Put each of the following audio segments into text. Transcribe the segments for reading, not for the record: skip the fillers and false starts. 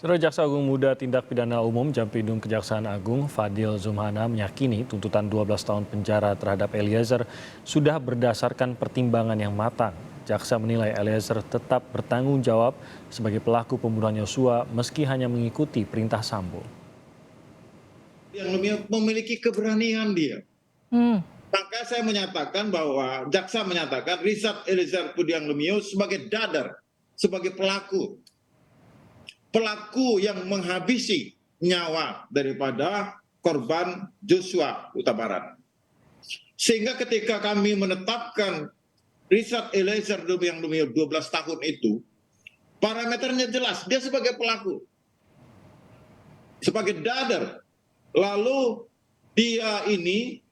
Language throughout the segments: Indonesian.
Saudara Jaksa Agung Muda Tindak Pidana Umum Jampidum Kejaksaan Agung Fadil Zumhana meyakini tuntutan 12 tahun penjara terhadap Eliezer sudah berdasarkan pertimbangan yang matang. Jaksa menilai Eliezer tetap bertanggung jawab sebagai pelaku pembunuhan Yosua meski hanya mengikuti perintah Sambo. Yang memiliki keberanian dia. Maka saya menyatakan bahwa jaksa menyatakan Richard Eliezer Pudiang Lumiu sebagai dadar, sebagai pelaku yang menghabisi nyawa daripada korban Joshua Huta Barat. Sehingga ketika kami menetapkan Richard Eliezer Pudiang Lumiu 12 tahun itu, parameternya jelas, dia sebagai pelaku, sebagai dadar. Lalu dia ini,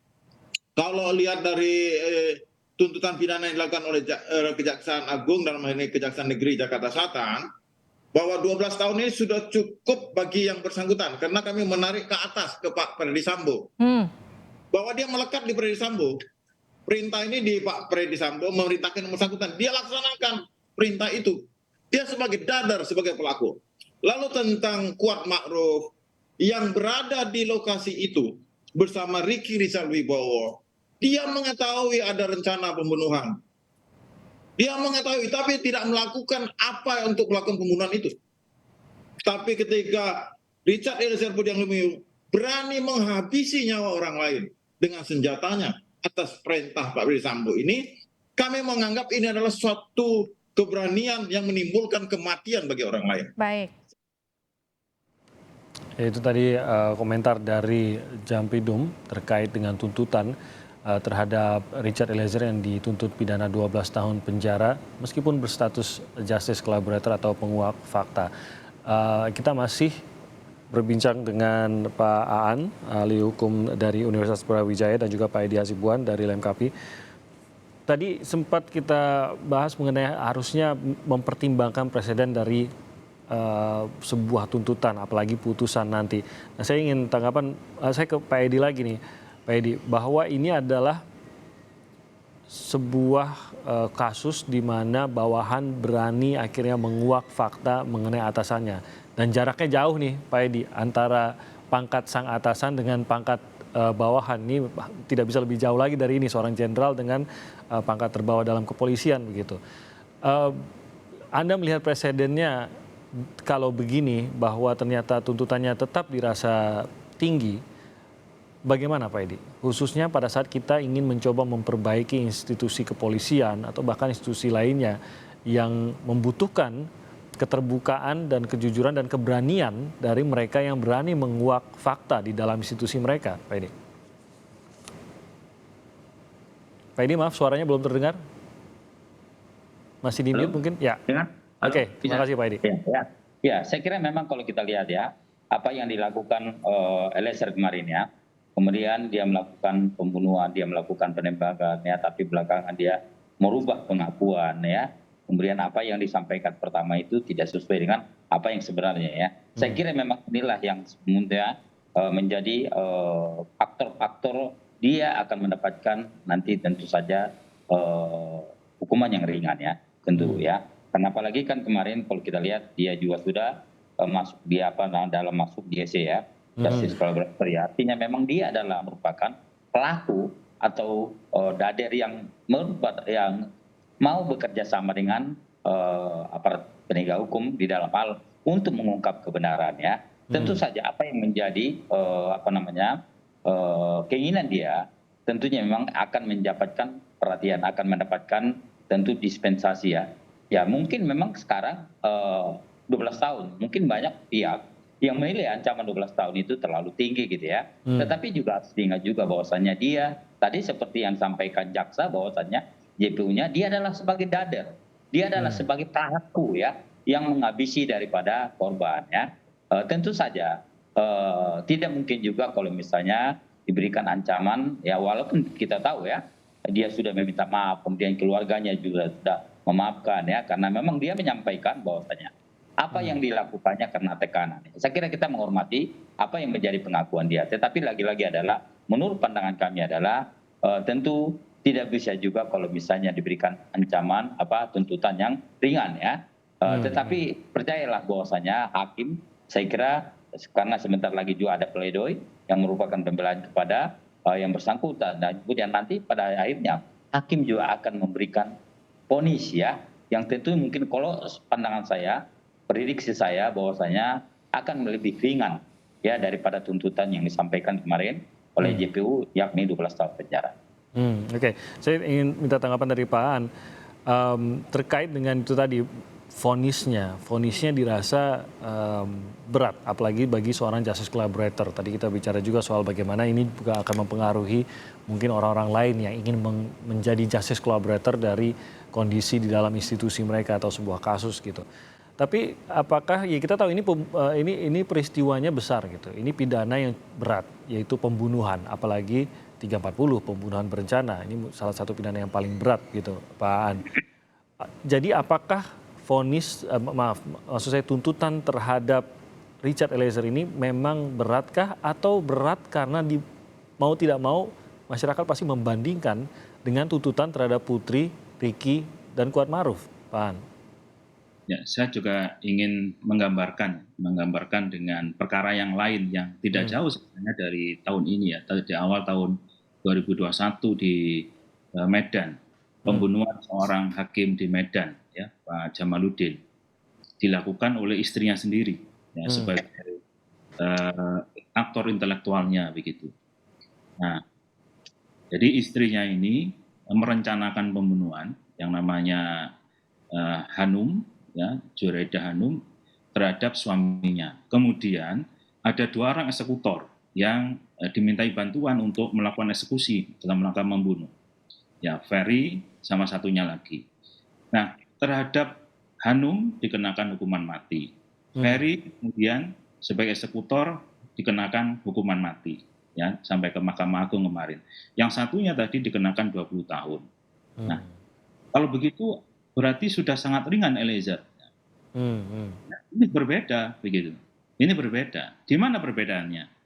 kalau lihat dari tuntutan pidana yang dilakukan oleh Kejaksaan Agung dalam hal ini Kejaksaan Negeri Jakarta Selatan, bahwa 12 tahun ini sudah cukup bagi yang bersangkutan karena kami menarik ke atas ke Pak Freddy Sambo. Bahwa dia melekat di Freddy Sambo. Perintah ini di Pak Freddy Sambo memerintahkan yang bersangkutan, dia laksanakan perintah itu. Dia sebagai dadar, sebagai pelaku. Lalu tentang Kuat Ma'ruf yang berada di lokasi itu bersama Ricky Rizal Wibowo, dia mengetahui ada rencana pembunuhan. Dia mengetahui tapi tidak melakukan apa untuk melakukan pembunuhan itu. Tapi ketika Richard Eliezer Pudiang Lumiu berani menghabisi nyawa orang lain dengan senjatanya atas perintah Pak Freddy Sambo ini, kami menganggap ini adalah suatu keberanian yang menimbulkan kematian bagi orang lain. Baik. Itu tadi komentar dari Jampidum terkait dengan tuntutan terhadap Richard Eliezer yang dituntut pidana 12 tahun penjara meskipun berstatus justice collaborator atau penguak fakta. Kita masih berbincang dengan Pak Aan, ahli hukum dari Universitas Brawijaya, dan juga Pak Edi Hasibuan dari LMKP. Tadi sempat kita bahas mengenai harusnya mempertimbangkan presiden dari sebuah tuntutan, apalagi putusan nanti. Nah, saya ingin tanggapan, saya ke Pak Edi lagi nih. Pak Edi, bahwa ini adalah sebuah kasus di mana bawahan berani akhirnya menguak fakta mengenai atasannya. Dan jaraknya jauh nih Pak Edi, antara pangkat sang atasan dengan pangkat bawahan. Ini tidak bisa lebih jauh lagi dari ini, seorang jenderal dengan pangkat terbawah dalam kepolisian begitu. Anda melihat presidennya kalau begini, bahwa ternyata tuntutannya tetap dirasa tinggi, bagaimana Pak Edi? Khususnya pada saat kita ingin mencoba memperbaiki institusi kepolisian atau bahkan institusi lainnya yang membutuhkan keterbukaan dan kejujuran dan keberanian dari mereka yang berani menguak fakta di dalam institusi mereka, Pak Edi. Pak Edi, maaf suaranya belum terdengar. Masih di mute mungkin? Ya. Oke, terima kasih Pak Edi. Ya, saya kira memang kalau kita lihat ya, apa yang dilakukan Eliezer kemarin ya, kemudian dia melakukan pembunuhan, dia melakukan penembakan ya, tapi belakangan dia merubah pengakuan ya. Kemudian apa yang disampaikan pertama itu tidak sesuai dengan apa yang sebenarnya ya. Saya kira memang inilah yang sebenarnya menjadi faktor-faktor dia akan mendapatkan nanti tentu saja hukuman yang ringan ya, tentu ya. Karena apalagi kan kemarin kalau kita lihat dia juga sudah masuk di dalam masuk JC ya, justice collaborator ya. Artinya memang dia adalah merupakan pelaku atau dader yang mau bekerja sama dengan aparat penegak hukum di dalam hal untuk mengungkap kebenaran ya. Tentu saja apa yang menjadi keinginan dia tentunya memang akan mendapatkan perhatian, akan mendapatkan tentu dispensasi ya. Ya mungkin memang sekarang 12 tahun, mungkin banyak pihak yang menilai ancaman 12 tahun itu terlalu tinggi gitu ya. Tetapi juga harus diingat juga bahwasannya dia, tadi seperti yang sampaikan jaksa bahwasannya JPU-nya dia adalah sebagai dader. Dia adalah sebagai pelaku ya, yang menghabisi daripada korban ya. Tentu saja tidak mungkin juga kalau misalnya diberikan ancaman, ya walaupun kita tahu ya, dia sudah meminta maaf, kemudian keluarganya juga sudah memaafkan ya, karena memang dia menyampaikan bahwasanya apa yang dilakukannya karena tekanan. Saya kira kita menghormati apa yang menjadi pengakuan dia. Tetapi lagi-lagi adalah menurut pandangan kami adalah tentu tidak bisa juga kalau misalnya diberikan ancaman tuntutan yang ringan ya. Tetapi percayalah bahwasanya hakim saya kira karena sebentar lagi juga ada pledoi yang merupakan pembelaan kepada yang bersangkutan, dan kemudian nanti pada akhirnya hakim juga akan memberikan vonis ya, yang tentu mungkin kalau pandangan saya, prediksi saya bahwasanya akan lebih ringan ya daripada tuntutan yang disampaikan kemarin oleh JPU, yakni 12 tahun penjara. Oke. Saya ingin minta tanggapan dari Pak Aan terkait dengan itu tadi, vonisnya dirasa berat, apalagi bagi seorang justice collaborator. Tadi kita bicara juga soal bagaimana ini juga akan mempengaruhi mungkin orang-orang lain yang ingin menjadi justice collaborator dari kondisi di dalam institusi mereka atau sebuah kasus gitu. Tapi apakah ya kita tahu ini peristiwanya besar gitu. Ini pidana yang berat, yaitu pembunuhan, apalagi 340 pembunuhan berencana. Ini salah satu pidana yang paling berat gitu, Pak Aan. Jadi apakah maksud saya tuntutan terhadap Richard Eliezer ini memang beratkah atau berat karena mau tidak mau masyarakat pasti membandingkan dengan tuntutan terhadap Putri, Ricky, dan Kuatmaruf, Pak Aan? Ya, saya juga ingin menggambarkan dengan perkara yang lain yang tidak jauh sebenarnya dari tahun ini ya, di awal tahun 2021 di Medan, pembunuhan seorang hakim di Medan, ya, Pak Jamaluddin, dilakukan oleh istrinya sendiri, ya, sebagai aktor intelektualnya begitu. Nah, jadi istrinya ini merencanakan pembunuhan yang namanya Hanum, ya, Jureida Hanum, terhadap suaminya. Kemudian ada 2 orang eksekutor yang dimintai bantuan untuk melakukan eksekusi dalam rangka membunuh. Ya, Ferry sama satunya lagi. Nah, terhadap Hanum dikenakan hukuman mati. Ferry kemudian sebagai eksekutor dikenakan hukuman mati, ya, sampai ke Mahkamah Agung kemarin. Yang satunya tadi dikenakan 20 tahun. Nah, kalau begitu berarti sudah sangat ringan Eliezer. Nah, ini berbeda begitu. Ini berbeda. Di mana perbedaannya?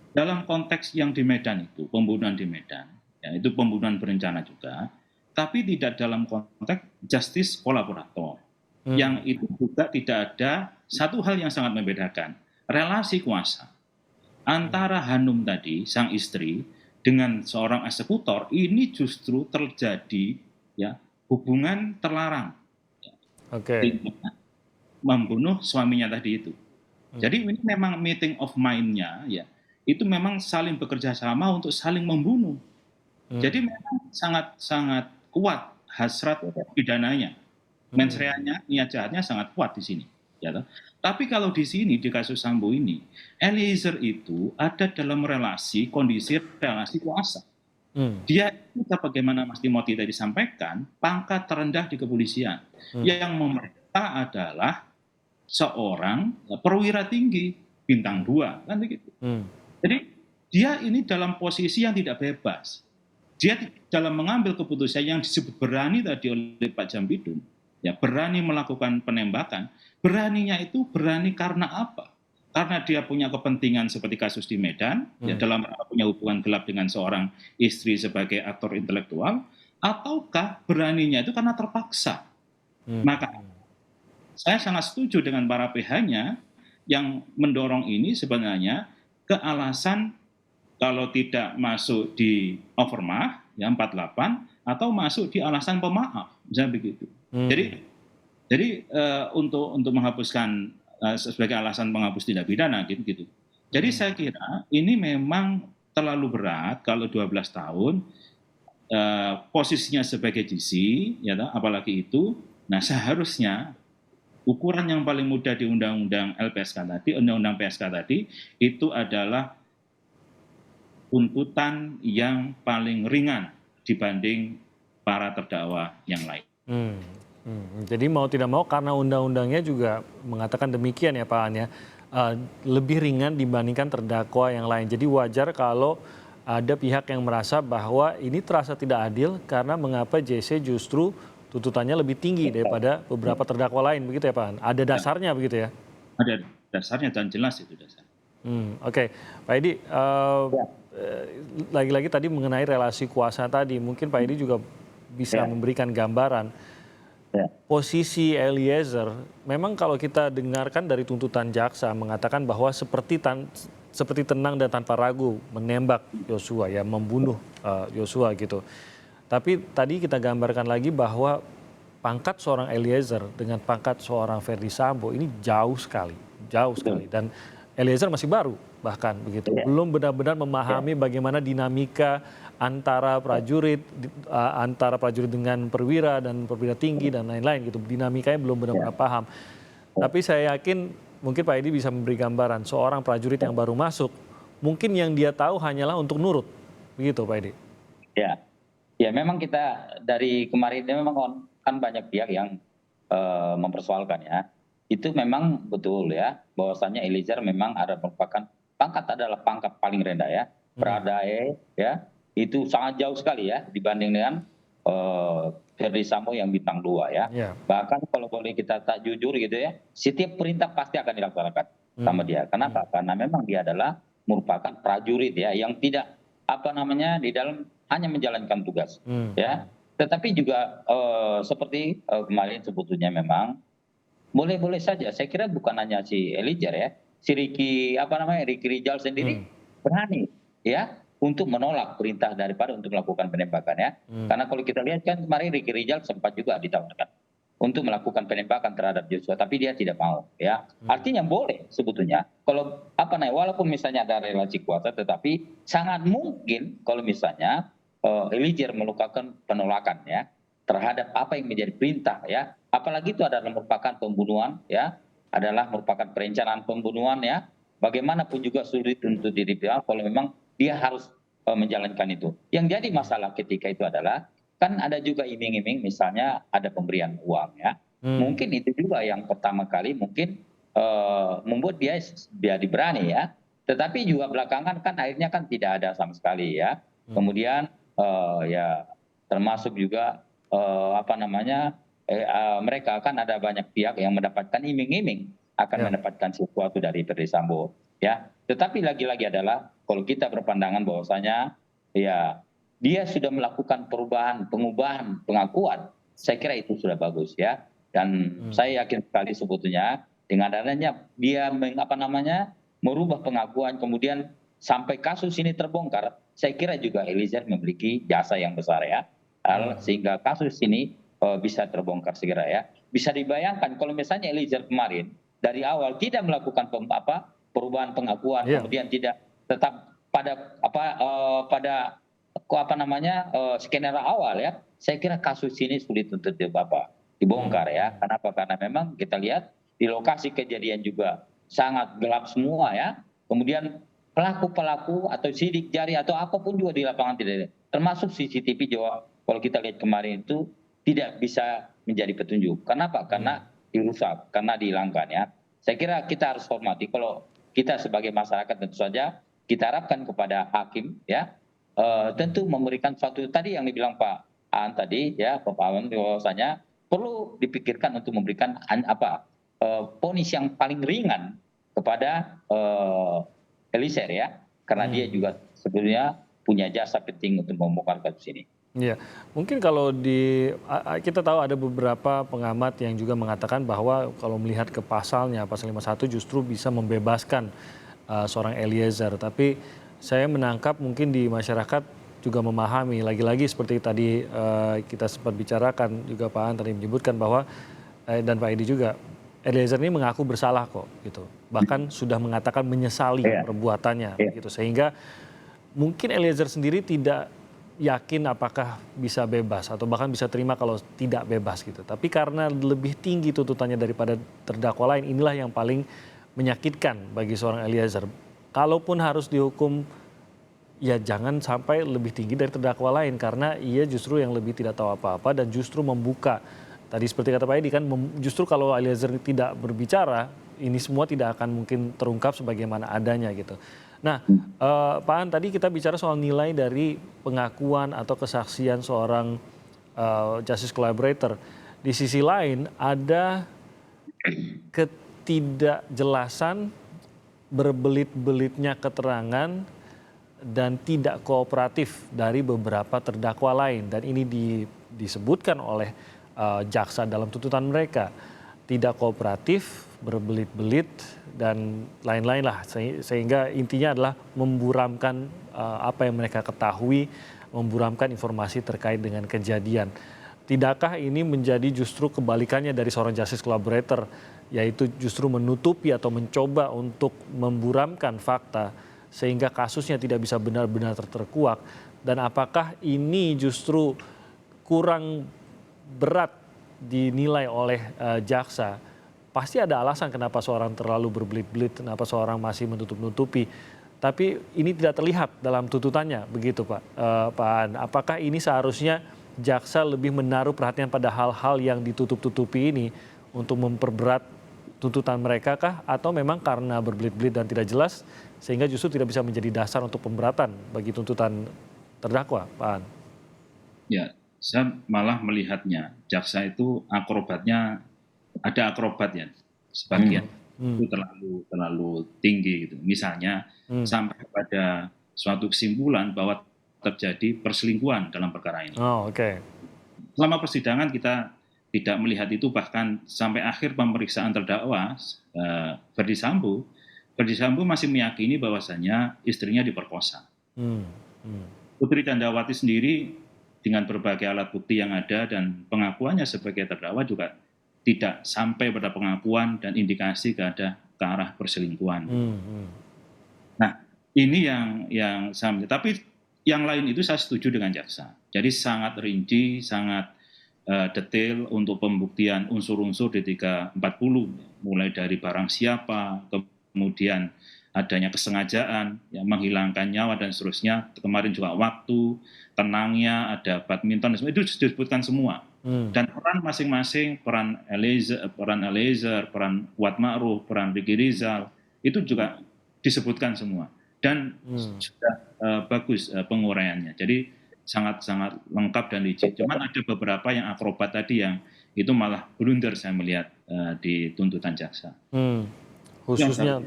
Dalam konteks yang di Medan itu, pembunuhan di Medan, ya, itu pembunuhan berencana juga, tapi tidak dalam konteks justice kolaborator. Yang itu juga tidak ada satu hal yang sangat membedakan, relasi kuasa antara Hanum tadi, sang istri, dengan seorang eksekutor, ini justru terjadi ya hubungan terlarang. Membunuh suaminya tadi itu. Jadi ini memang meeting of mind-nya ya, itu memang saling bekerja sama untuk saling membunuh. Jadi memang sangat kuat hasrat pidananya, mensreanya, niat jahatnya sangat kuat di sini. Ya, tapi kalau di sini di kasus Sambo ini, Eliezer itu ada dalam kondisi relasi kuasa. Dia itu bagaimana Mas Timothy tadi sampaikan, pangkat terendah di kepolisian. Yang memerintah adalah seorang perwira tinggi, bintang 2, kan begitu. Jadi dia ini dalam posisi yang tidak bebas. Dia dalam mengambil keputusan yang disebut berani tadi oleh Pak Jambidun, ya, berani melakukan penembakan. Beraninya itu berani karena apa? Karena dia punya kepentingan seperti kasus di Medan, ya, dalam punya hubungan gelap dengan seorang istri sebagai aktor intelektual, ataukah beraninya itu karena terpaksa? Maka saya sangat setuju dengan para pihaknya yang mendorong ini sebenarnya ke alasan kalau tidak masuk di overmah, ya, 48, atau masuk di alasan pemaaf, misalnya begitu. Jadi untuk menghapuskan sebagai alasan menghapus tindak pidana gitu. Jadi saya kira ini memang terlalu berat kalau 12 tahun posisinya sebagai GC, ya, apalagi itu. Nah, seharusnya ukuran yang paling mudah di undang-undang LPSK tadi, undang-undang PSK tadi, itu adalah tuntutan yang paling ringan dibanding para terdakwa yang lain. Jadi mau tidak mau karena undang-undangnya juga mengatakan demikian ya Pak Aan ya, lebih ringan dibandingkan terdakwa yang lain. Jadi wajar kalau ada pihak yang merasa bahwa ini terasa tidak adil karena mengapa JC justru tuntutannya lebih tinggi daripada beberapa terdakwa lain, begitu ya Pak Aan? Ada dasarnya begitu ya? Ada dasarnya dan jelas itu dasar. Oke. Pak Edi, lagi-lagi tadi mengenai relasi kuasa tadi, mungkin Pak Edi juga bisa memberikan gambaran. Ya. posisi Eliezer, memang kalau kita dengarkan dari tuntutan jaksa mengatakan bahwa seperti tenang dan tanpa ragu menembak Yosua, ya membunuh Yosua gitu. Tapi tadi kita gambarkan lagi bahwa pangkat seorang Eliezer dengan pangkat seorang Verdi Sambo ini jauh sekali. Dan Eliezer masih baru bahkan begitu, Ya. belum benar-benar memahami bagaimana dinamika antara prajurit dengan perwira dan perwira tinggi dan lain-lain gitu. Dinamikanya belum benar-benar paham. Tapi saya yakin mungkin Pak Edi bisa memberi gambaran seorang prajurit yang baru masuk, mungkin yang dia tahu hanyalah untuk nurut. Begitu Pak Edi. Ya, ya memang kita dari kemarin ini memang kan banyak pihak yang mempersoalkan ya. Itu memang betul ya, bahwasannya Eliezer memang merupakan pangkat adalah pangkat paling rendah ya. Pradae ya, itu sangat jauh sekali ya dibanding dengan Verdi Sambo yang bintang 2 ya. Bahkan kalau boleh kita tak jujur gitu ya, setiap perintah pasti akan dilaksanakan sama dia. Kenapa? Karena memang dia adalah merupakan prajurit ya, yang tidak di dalam hanya menjalankan tugas ya. Tetapi juga seperti kemarin sebetulnya memang boleh-boleh saja. Saya kira bukan hanya si Eliezer ya, si Ricky Rijal sendiri berani ya untuk menolak perintah daripada untuk melakukan penembakan ya. Karena kalau kita lihat kan kemarin Ricky Rijal sempat juga ditawarkan untuk melakukan penembakan terhadap Joshua, tapi dia tidak mau ya. Artinya boleh sebetulnya kalau walaupun misalnya ada relasi kuasa, tetapi sangat mungkin kalau misalnya Eliezer melakukan penolakan ya terhadap apa yang menjadi perintah ya. Apalagi itu adalah merupakan pembunuhan ya, adalah merupakan perencanaan pembunuhan ya. Bagaimanapun juga sulit untuk diri-diri kalau memang dia harus menjalankan itu. Yang jadi masalah ketika itu adalah kan ada juga iming-iming, misalnya ada pemberian uang ya. Mungkin itu juga yang pertama kali mungkin membuat dia berani ya. Tetapi juga belakangan kan akhirnya kan tidak ada sama sekali ya. Kemudian ya termasuk juga mereka kan ada banyak pihak yang mendapatkan iming-iming akan mendapatkan sesuatu dari Verdi Sambo ya. Tetapi lagi-lagi adalah kalau kita berpandangan bahwasanya ya dia sudah melakukan pengubahan pengakuan, saya kira itu sudah bagus ya. Dan saya yakin sekali sebetulnya dengan adanya dia merubah pengakuan kemudian sampai kasus ini terbongkar, saya kira juga Eliezer memiliki jasa yang besar ya. Sehingga kasus ini bisa terbongkar segera ya. Bisa dibayangkan kalau misalnya Eliezer kemarin dari awal tidak melakukan perubahan pengakuan, kemudian tidak tetap pada skenario awal ya, saya kira kasus ini sulit untuk dibongkar ya. Kenapa? Karena memang kita lihat di lokasi kejadian juga sangat gelap semua ya. Kemudian pelaku-pelaku atau sidik jari atau apapun juga di lapangan tidak ada. Termasuk CCTV juga kalau kita lihat kemarin itu tidak bisa menjadi petunjuk. Kenapa? Karena dirusak, karena dihilangkan ya. Saya kira kita harus hormati kalau kita sebagai masyarakat tentu saja kita harapkan kepada hakim ya tentu memberikan suatu tadi yang dibilang Pak Aan tadi ya, Pak Aan bahwasanya perlu dipikirkan untuk memberikan vonis yang paling ringan kepada Eliezer ya, karena dia juga sebetulnya punya jasa penting untuk membongkar kasus ini. Iya, mungkin kalau kita tahu ada beberapa pengamat yang juga mengatakan bahwa kalau melihat ke pasalnya, pasal 51 justru bisa membebaskan seorang Eliezer. Tapi saya menangkap mungkin di masyarakat juga memahami, lagi-lagi seperti tadi kita sempat bicarakan juga Pak An tadi menyebutkan bahwa dan Pak Edi juga, Eliezer ini mengaku bersalah kok gitu. Bahkan sudah mengatakan menyesali perbuatannya gitu. Sehingga mungkin Eliezer sendiri tidak yakin apakah bisa bebas atau bahkan bisa terima kalau tidak bebas gitu. Tapi karena lebih tinggi tuntutannya daripada terdakwa lain, inilah yang paling menyakitkan bagi seorang Eliezer. Kalaupun harus dihukum, ya jangan sampai lebih tinggi dari terdakwa lain karena ia justru yang lebih tidak tahu apa-apa dan justru membuka. Tadi seperti kata Pak Edi kan, justru kalau Eliezer tidak berbicara, ini semua tidak akan mungkin terungkap sebagaimana adanya gitu. Nah, Pak An, tadi kita bicara soal nilai dari pengakuan atau kesaksian seorang justice collaborator. Di sisi lain ada ketidakjelasan, berbelit-belitnya keterangan, dan tidak kooperatif dari beberapa terdakwa lain. Dan ini disebutkan oleh jaksa dalam tuntutan mereka. Tidak kooperatif, berbelit-belit, dan lain-lain lah. Sehingga intinya adalah memburamkan apa yang mereka ketahui, memburamkan informasi terkait dengan kejadian. Tidakkah ini menjadi justru kebalikannya dari seorang justice collaborator, yaitu justru menutupi atau mencoba untuk memburamkan fakta sehingga kasusnya tidak bisa benar-benar terkuak? Dan apakah ini justru kurang berat dinilai oleh jaksa? Pasti ada alasan kenapa seorang terlalu berbelit-belit, kenapa seorang masih menutup-nutupi. Tapi ini tidak terlihat dalam tuntutannya, begitu Pak. Pak An, apakah ini seharusnya jaksa lebih menaruh perhatian pada hal-hal yang ditutup-tutupi ini untuk memperberat tuntutan mereka kah? Atau memang karena berbelit-belit dan tidak jelas sehingga justru tidak bisa menjadi dasar untuk pemberatan bagi tuntutan terdakwa, Pak An? Ya, saya malah melihatnya jaksa itu akrobatnya, ada akrobat ya sebagian itu terlalu tinggi gitu. Misalnya sampai pada suatu kesimpulan bahwa terjadi perselingkuhan dalam perkara ini. Oh, oke. Selama persidangan kita tidak melihat itu, bahkan sampai akhir pemeriksaan terdakwa Ferdy Sambo masih meyakini bahwasannya istrinya diperkosa. Putri Candrawati sendiri dengan berbagai alat bukti yang ada dan pengakuannya sebagai terdakwa juga tidak sampai pada pengakuan dan indikasi ke arah perselingkuhan. Nah, ini yang saya, tapi yang lain itu saya setuju dengan jaksa. Jadi sangat rinci, sangat detail untuk pembuktian unsur-unsur di 340, mulai dari barang siapa, kemudian adanya kesengajaan, ya, menghilangkan nyawa dan seterusnya. Kemarin juga waktu, tenangnya, ada badminton, itu disebutkan semua. Dan peran masing-masing, peran Eliezer, peran Kuat Ma'ruf, peran Ricky Rizal, itu juga disebutkan semua. Dan sudah bagus penguraiannya. Jadi sangat-sangat lengkap dan licin. Cuman ada beberapa yang akrobat tadi yang itu malah blunder saya melihat di tuntutan jaksa. Khususnya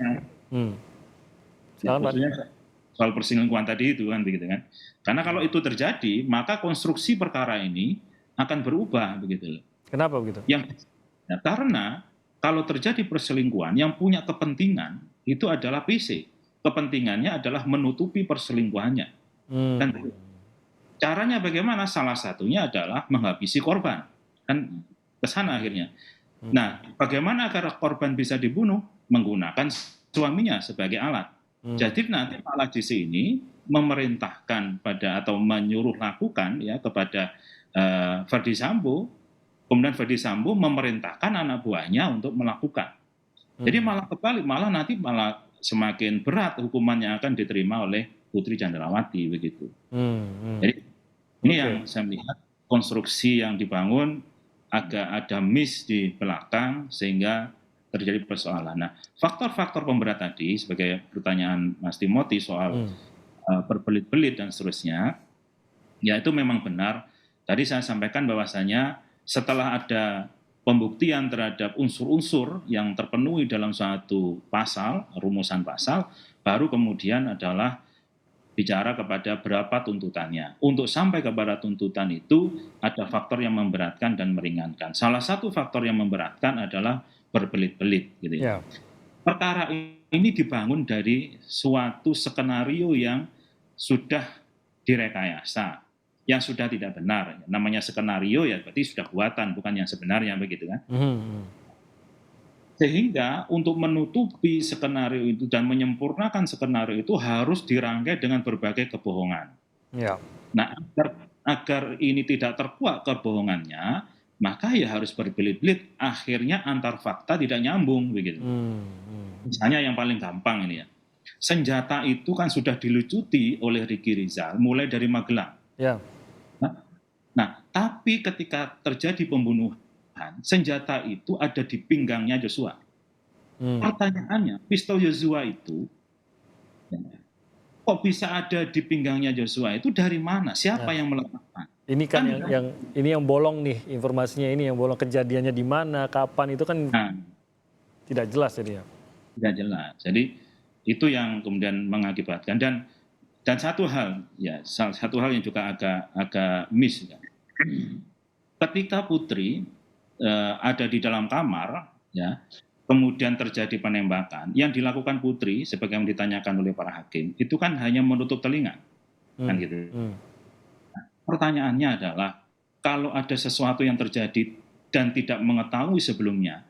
soal perselingkuhan tadi itu kan begitu kan. Karena kalau itu terjadi, maka konstruksi perkara ini akan berubah begitu. Kenapa begitu? Karena kalau terjadi perselingkuhan, yang punya kepentingan itu adalah PC. Kepentingannya adalah menutupi perselingkuhannya. Dan caranya bagaimana? Salah satunya adalah menghabisi korban. Kan ke sana akhirnya. Nah, bagaimana agar korban bisa dibunuh? Menggunakan suaminya sebagai alat. Jadi nanti malah di sini memerintahkan atau menyuruh lakukan ya kepada Ferdy Sambo, kemudian Ferdy Sambo memerintahkan anak buahnya untuk melakukan. Jadi malah kebalik, malah semakin berat hukuman yang akan diterima oleh Putri Candrawati begitu. Jadi ini yang saya melihat konstruksi yang dibangun agak ada miss di belakang sehingga terjadi persoalan. Nah, faktor-faktor pemberat tadi sebagai pertanyaan Mas Timothy soal berbelit-belit dan seterusnya, ya itu memang benar. Tadi saya sampaikan bahwasanya setelah ada pembuktian terhadap unsur-unsur yang terpenuhi dalam suatu pasal, rumusan pasal, baru kemudian adalah bicara kepada berapa tuntutannya. Untuk sampai kepada tuntutan itu ada faktor yang memberatkan dan meringankan. Salah satu faktor yang memberatkan adalah berbelit-belit gitu ya. Perkara ini dibangun dari suatu skenario yang sudah direkayasa, yang sudah tidak benar. Namanya skenario ya berarti sudah buatan, bukan yang sebenarnya begitu kan. Sehingga untuk menutupi skenario itu dan menyempurnakan skenario itu harus dirangkai dengan berbagai kebohongan. Nah, agar ini tidak terkuak kebohongannya, maka ya harus berbelit-belit. Akhirnya antar fakta tidak nyambung begitu. Misalnya yang paling gampang ini ya, senjata itu kan sudah dilucuti oleh Ricky Rizal mulai dari Magelang. Nah, tapi ketika terjadi pembunuhan, senjata itu ada di pinggangnya Joshua. Pertanyaannya, pistol Joshua itu kok bisa ada di pinggangnya Joshua itu dari mana? Siapa yang meletakkan? Ini kan yang bolong nih informasinya, ini yang bolong, kejadiannya di mana, kapan, itu kan tidak jelas jadi ya. Tidak jelas. Jadi itu yang kemudian mengakibatkan dan satu hal yang juga agak miss ya. ketika Putri ada di dalam kamar, ya, kemudian terjadi penembakan, yang dilakukan Putri, sebagaimana ditanyakan oleh para hakim, itu kan hanya menutup telinga, kan gitu. Pertanyaannya adalah, kalau ada sesuatu yang terjadi dan tidak mengetahui sebelumnya,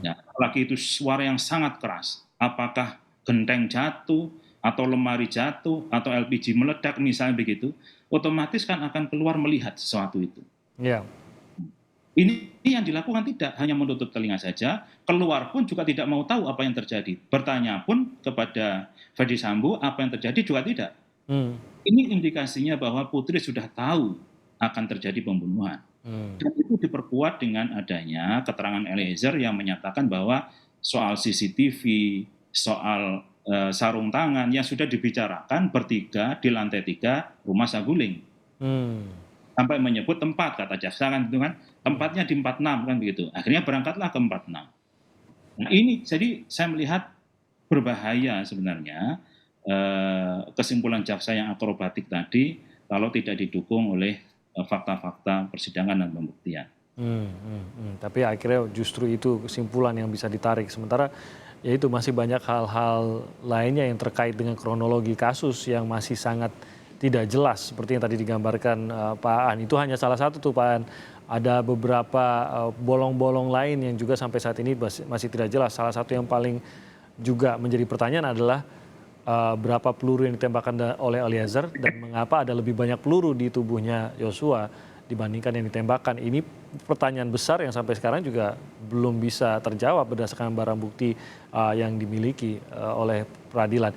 ya, apalagi itu suara yang sangat keras, apakah genteng jatuh, atau lemari jatuh, atau LPG meledak misalnya begitu, otomatis kan akan keluar melihat sesuatu itu. Ya. Ini yang dilakukan tidak hanya menutup telinga saja, keluar pun juga tidak mau tahu apa yang terjadi. Bertanya pun kepada Ferdy Sambo apa yang terjadi juga tidak. Ini indikasinya bahwa Putri sudah tahu akan terjadi pembunuhan. Dan itu diperkuat dengan adanya keterangan Eliezer yang menyatakan bahwa soal CCTV, soal sarung tangan yang sudah dibicarakan bertiga di lantai 3 rumah Saguling. Sampai menyebut tempat, kata jaksa kan gitu kan, tempatnya di 46 kan begitu. Akhirnya berangkatlah ke 46. Nah ini jadi saya melihat berbahaya sebenarnya kesimpulan jaksa yang akrobatik tadi kalau tidak didukung oleh fakta-fakta persidangan dan pembuktian. Tapi akhirnya justru itu kesimpulan yang bisa ditarik. Sementara ya itu masih banyak hal-hal lainnya yang terkait dengan kronologi kasus yang masih sangat tidak jelas seperti yang tadi digambarkan Pak Aan. Itu hanya salah satu tuh Pak Aan. Ada beberapa bolong-bolong lain yang juga sampai saat ini masih tidak jelas. Salah satu yang paling juga menjadi pertanyaan adalah berapa peluru yang ditembakkan oleh Eliezer dan mengapa ada lebih banyak peluru di tubuhnya Yosua dibandingkan yang ditembakkan. Ini pertanyaan besar yang sampai sekarang juga belum bisa terjawab berdasarkan barang bukti yang dimiliki oleh peradilan.